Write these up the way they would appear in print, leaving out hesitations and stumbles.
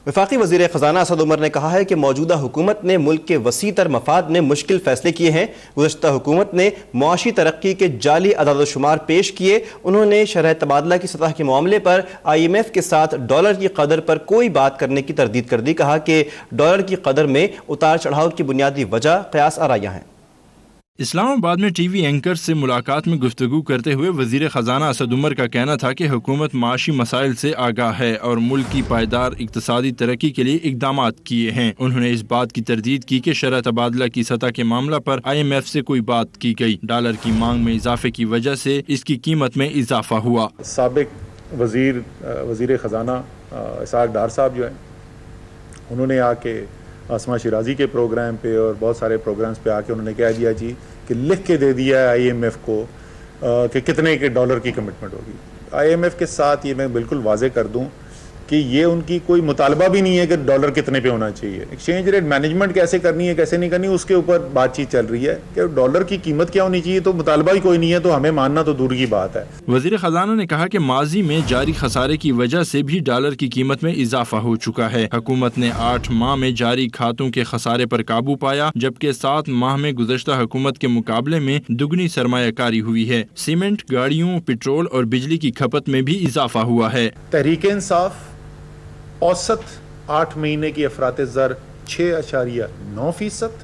وفاقی وزیر خزانہ اسد عمر نے کہا ہے کہ موجودہ حکومت نے ملک کے وسیع تر مفاد میں مشکل فیصلے کیے ہیں۔ گزشتہ حکومت نے معاشی ترقی کے جعلی اعداد و شمار پیش کیے۔ انہوں نے شرح تبادلہ کی سطح کے معاملے پر IMF کے ساتھ ڈالر کی قدر پر کوئی بات کرنے کی تردید کر دی۔ کہا کہ ڈالر کی قدر میں اتار چڑھاؤ کی بنیادی وجہ قیاس آرائیاں ہیں۔ اسلام آباد میں ٹی وی اینکر سے ملاقات میں گفتگو کرتے ہوئے وزیر خزانہ اسد عمر کا کہنا تھا کہ حکومت معاشی مسائل سے آگاہ ہے اور ملک کی پائیدار اقتصادی ترقی کے لیے اقدامات کیے ہیں۔ انہوں نے اس بات کی تردید کی کہ شرح تبادلہ کی سطح کے معاملہ پر IMF سے کوئی بات کی گئی۔ ڈالر کی مانگ میں اضافے کی وجہ سے اس کی قیمت میں اضافہ ہوا۔ سابق وزیر خزانہ اسحاق ڈار صاحب جو ہیں، انہوں نے آ کے آسما شیرازی کے پروگرام پہ اور بہت سارے پروگرامز پہ آ کے انہوں نے کہہ دیا جی کہ لکھ کے دے دیا ہے IMF کو کہ کتنے کے ڈالر کی کمٹمنٹ ہوگی۔ IMF کے ساتھ یہ میں بالکل واضح کر دوں کہ یہ ان کی کوئی مطالبہ بھی نہیں ہے کہ ڈالر کتنے پہ ہونا چاہیے۔ ایکسچینج ریٹ مینجمنٹ کیسے کرنی ہے کیسے نہیں کرنی اس کے اوپر بات چیت چل رہی ہے کہ ڈالر کی قیمت کیا ہونی چاہیے، تو مطالبہ ہی کوئی نہیں ہے تو ہمیں ماننا تو دور کی بات ہے۔ وزیر خزانہ نے کہا کہ ماضی میں جاری خسارے کی وجہ سے بھی ڈالر کی قیمت میں اضافہ ہو چکا ہے۔ حکومت نے 8 ماہ میں جاری کھاتوں کے خسارے پر قابو پایا، جبکہ 7 ماہ میں گزشتہ حکومت کے مقابلے میں دگنی سرمایہ کاری ہوئی ہے۔ سیمنٹ، گاڑیوں، پیٹرول اور بجلی کی کھپت میں بھی اضافہ ہوا ہے۔ تحریک انصاف اوسط 8 مہینے کی افراط زر 6.9%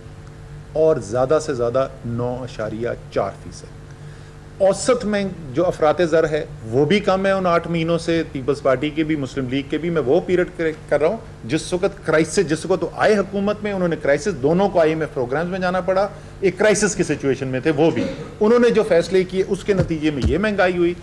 اور زیادہ سے زیادہ 9.4%۔ اوسط میں جو افراط زر ہے وہ بھی کم ہے ان 8 مہینوں سے۔ پیپلز پارٹی کے بھی مسلم لیگ کے بھی میں وہ پیریڈ کر رہا ہوں جس وقت تو آئے حکومت میں انہوں نے کرائسس دونوں کو IMF پروگرامز میں جانا پڑا، ایک کرائسس کی سچویشن میں تھے وہ بھی، انہوں نے جو فیصلے کیے اس کے نتیجے میں یہ مہنگائی ہوئی۔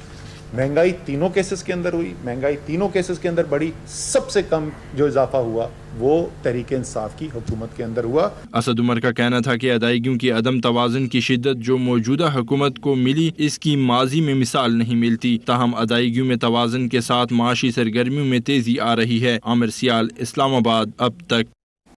مہنگائی تینوں کیسز کے اندر ہوئی، مہنگائی تینوں کیسز کے اندر بڑھی۔ سب سے کم جو اضافہ ہوا وہ تحریک انصاف کی حکومت کے اندر ہوا۔ اسد عمر کا کہنا تھا کہ ادائیگیوں کی عدم توازن کی شدت جو موجودہ حکومت کو ملی اس کی ماضی میں مثال نہیں ملتی، تاہم ادائیگیوں میں توازن کے ساتھ معاشی سرگرمیوں میں تیزی آ رہی ہے۔ عامر سیال، اسلام آباد، اب تک۔